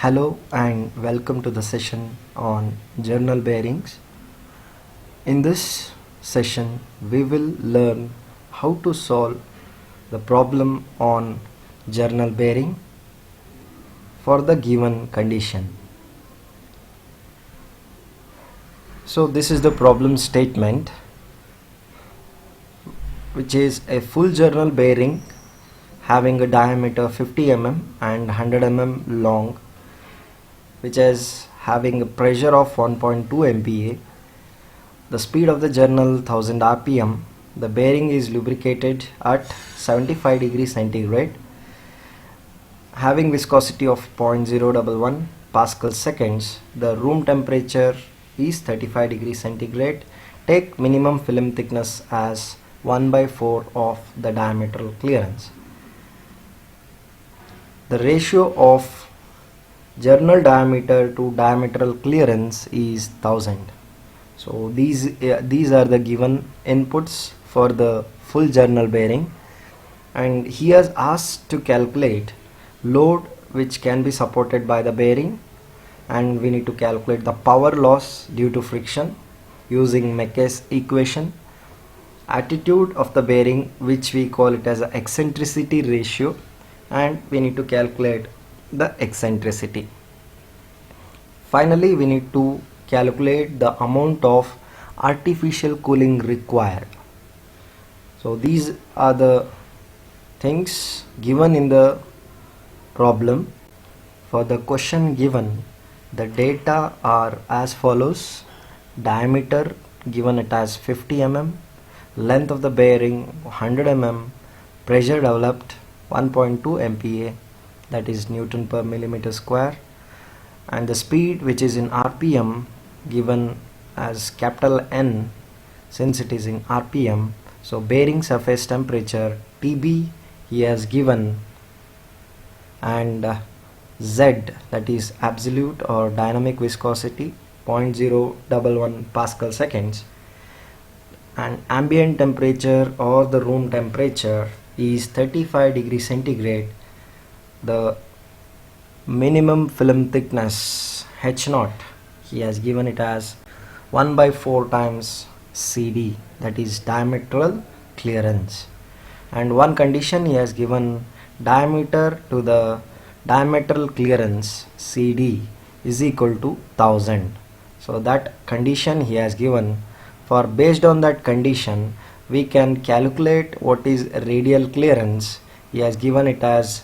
Hello and welcome to the session on journal bearings. In this session, we will learn how to solve the problem on journal bearing for the given condition. So this is the problem statement, which is a full journal bearing having a diameter 50 mm and 100 mm long, which is having a pressure of 1.2 MPa. The speed of the journal 1000 rpm. The bearing is lubricated at 75 degrees centigrade, having viscosity of 0.011 Pascal seconds. The room temperature is 35 degrees centigrade. Take minimum film thickness as 1/4 of the diametral clearance. The ratio of journal diameter to diametral clearance is 1000. So these are the given inputs for the full journal bearing, and he has asked to calculate load which can be supported by the bearing, and we need to calculate the power loss due to friction using Meke's equation, attitude of the bearing, which we call it as a eccentricity ratio, and we need to calculate the eccentricity. Finally, we need to calculate the amount of artificial cooling required. So these are the things given in the problem. For the question given, the data are as follows: diameter given it as 50 mm, length of the bearing 100 mm, pressure developed 1.2 MPa, that is Newton per millimeter square, and the speed, which is in rpm, given as capital N since it is in rpm. So bearing surface temperature Tb he has given, and Z, that is absolute or dynamic viscosity, 0.011 Pascal seconds, and ambient temperature or the room temperature is 35 degrees centigrade. The minimum film thickness H0 he has given it as 1/4 times CD, that is diametral clearance, and one condition he has given: diameter to the diametral clearance CD is equal to 1000. So that condition he has given. For based on that condition, we can calculate what is radial clearance. He has given it as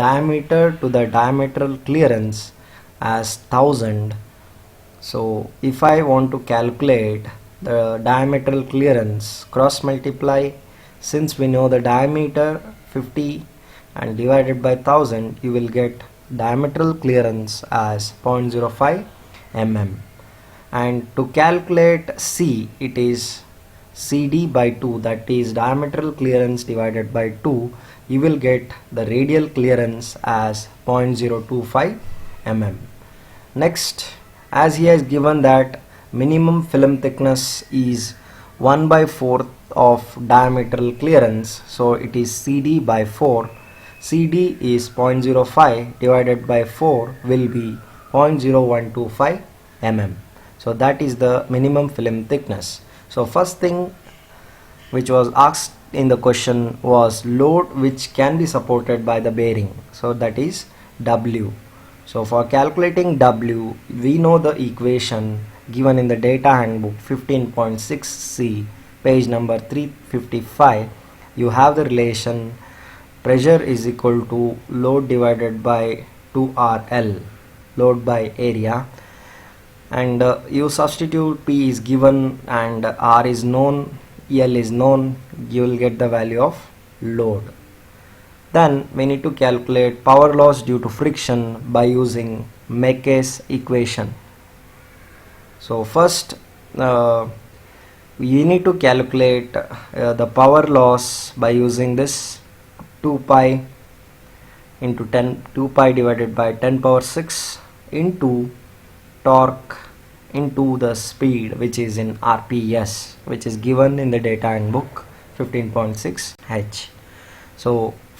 diameter to the diametral clearance as 1000. So if I want to calculate the diametral clearance, cross multiply, since we know the diameter 50 and divided by 1000, you will get diametral clearance as 0.05 mm. And to calculate C, it is CD by 2, that is diametral clearance divided by 2. You will get the radial clearance as 0.025 mm. Next, as he has given that minimum film thickness is 1/4 of diametral clearance, so it is CD by 4. CD is 0.05 divided by 4 will be 0.0125 mm. So that is the minimum film thickness. So first thing which was asked in the question was load which can be supported by the bearing, so that is W. So for calculating W, we know the equation given in the data handbook 15.6c, page number 355. You have the relation pressure is equal to load divided by 2RL, load by area, and you substitute P is given and R is known, L is known, you will get the value of load. Then we need to calculate power loss due to friction by using Meke's equation. So first we need to calculate the power loss by using this 2 pi into 2 pi divided by 10 power 6 into torque into the speed, which is in RPS, which is given in the data handbook 15.6 H. So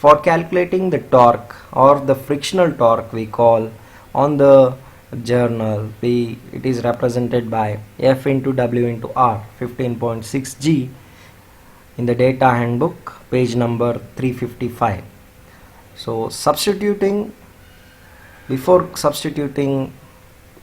for calculating the torque or the frictional torque, we call on the journal, it is represented by F into W into R 15.6 G in the data handbook, page number 355. So before substituting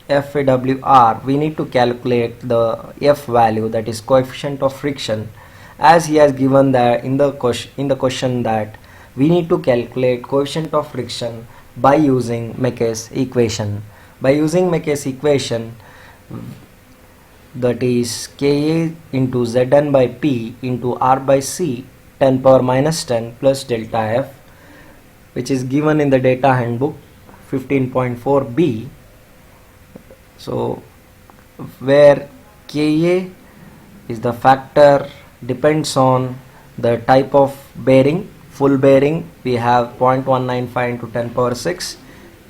FAWR, we need to calculate the F value, that is coefficient of friction, as he has given that in the question that we need to calculate coefficient of friction by using Mecker's equation. By using Mecker's equation, that is Ka into Zn by P into R by C 10 power minus 10 plus delta F, which is given in the data handbook 15.4b. So where Ka is the factor depends on the type of bearing. Full bearing we have 0.195 into 10 power 6,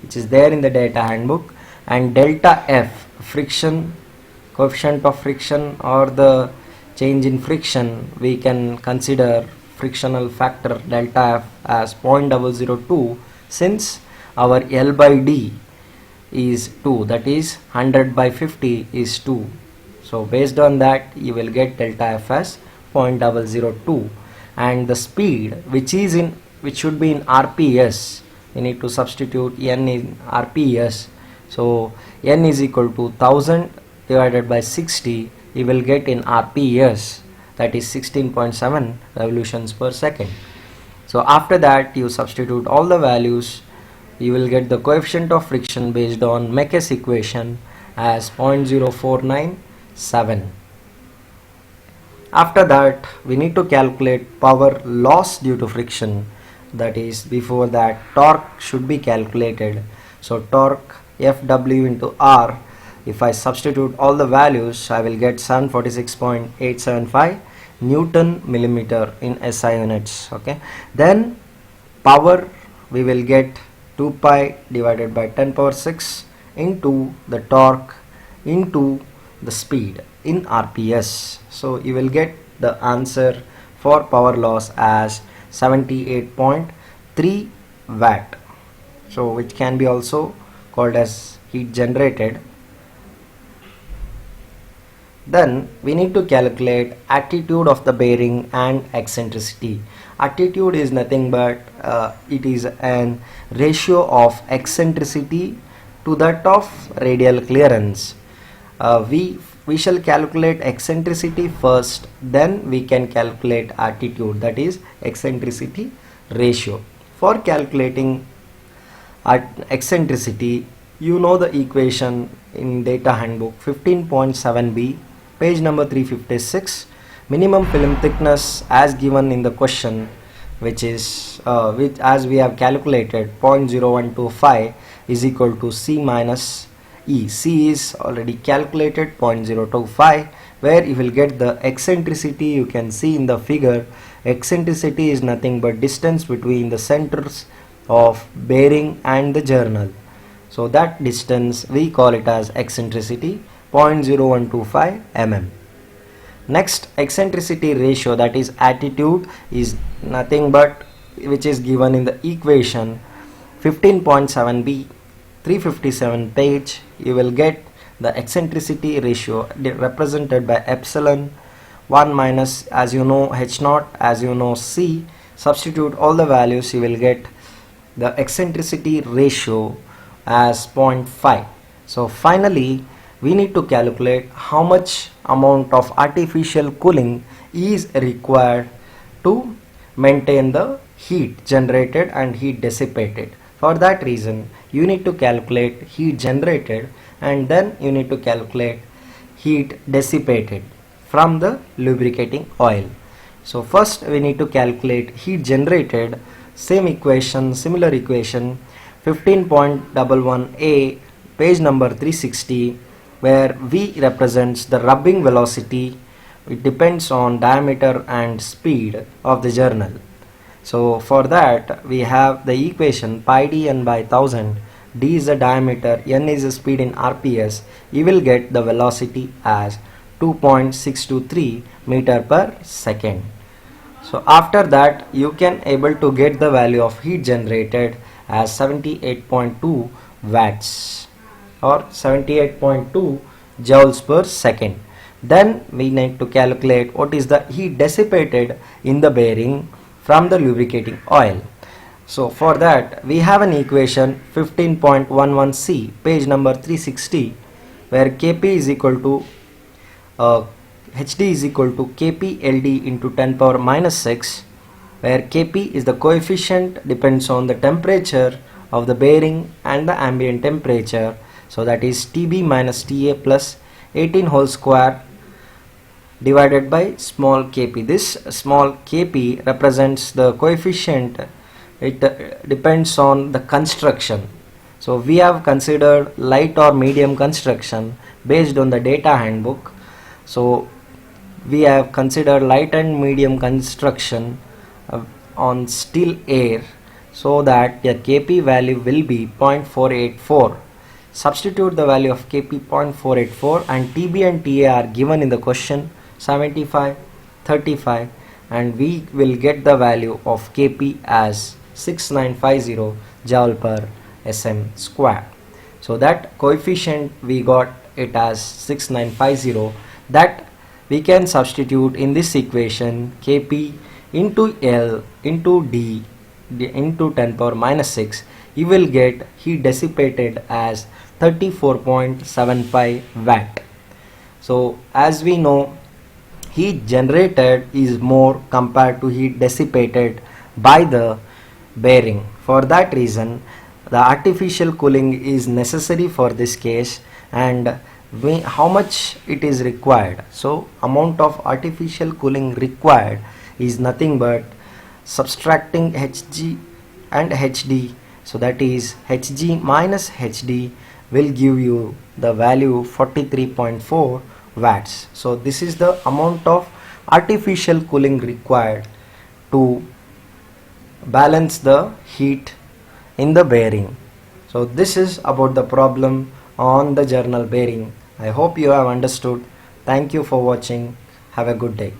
which is there in the data handbook, and delta F, friction, coefficient of friction or the change in friction, we can consider frictional factor delta F as 0.002, since our L by D is 2, that is 100 by 50 is 2. So based on that you will get delta F as 0.002, and the speed which should be in RPS, we need to substitute N in RPS. So N is equal to 1000 divided by 60, you will get in RPS, that is 16.7 revolutions per second. So after that you substitute all the values, you will get the coefficient of friction based on Mecker's equation as 0.0497. After that we need to calculate power loss due to friction, that is before that torque should be calculated. So torque FW into R, if I substitute all the values, I will get 746.875 Newton millimeter in SI units. Okay, then power we will get 2 pi divided by 10 power 6 into the torque into the speed in RPS. So you will get the answer for power loss as 78.3 watt, so which can be also called as heat generated. Then we need to calculate attitude of the bearing and eccentricity. Attitude is nothing but it is an ratio of eccentricity to that of radial clearance. We shall calculate eccentricity first, then we can calculate attitude, that is eccentricity ratio. For calculating eccentricity, you know the equation in data handbook 15.7b, page number 356. Minimum film thickness as given in the question, which is which as we have calculated 0.0125 is equal to C minus E. C is already calculated 0.025, where you will get the eccentricity. You can see in the figure, eccentricity is nothing but distance between the centers of bearing and the journal. So that distance we call it as eccentricity, 0.0125 mm. Next, eccentricity ratio, that is attitude, is nothing but which is given in the equation 15.7b, 357 page. You will get the eccentricity ratio represented by epsilon 1 minus, as you know, h naught, as you know, c. Substitute all the values, you will get the eccentricity ratio as 0.5. So finally we need to calculate how much amount of artificial cooling is required to maintain the heat generated and heat dissipated. For that reason you need to calculate heat generated and then you need to calculate heat dissipated from the lubricating oil. So first we need to calculate heat generated. Same equation, similar equation, 15.11a, page number 360, where V represents the rubbing velocity. It depends on diameter and speed of the journal. So for that we have the equation pi d n by 1000. D is the diameter, n is the speed in RPS. You will get the velocity as 2.623 meter per second. So after that you can able to get the value of heat generated as 78.2 watts or 78.2 joules per second. Then we need to calculate what is the heat dissipated in the bearing from the lubricating oil. So for that we have an equation 15.11c, page number 360, where Kp is equal to Hd is equal to Kp Ld into 10 power minus 6, where Kp is the coefficient depends on the temperature of the bearing and the ambient temperature. So that is Tb minus Ta plus 18 whole square divided by small kp. This small kp represents the coefficient. It depends on the construction. So we have considered light or medium construction based on the data handbook. So we have considered light and medium construction on still air, so that the kp value will be 0.484. Substitute the value of kp 0.484 and Tb and Ta are given in the question 75, 35, and we will get the value of kp as 6950 joule per sm square. So that coefficient we got it as 6950, that we can substitute in this equation kp into L into D into 10 power minus 6. You will get heat dissipated as 34.75 watt. So as we know, heat generated is more compared to heat dissipated by the bearing. For that reason the artificial cooling is necessary for this case, and how much it is required. So amount of artificial cooling required is nothing but subtracting Hg and Hd. So that is Hg minus Hd will give you the value 43.4 watts. So this is the amount of artificial cooling required to balance the heat in the bearing. So this is about the problem on the journal bearing. I hope you have understood. Thank you for watching. Have a good day.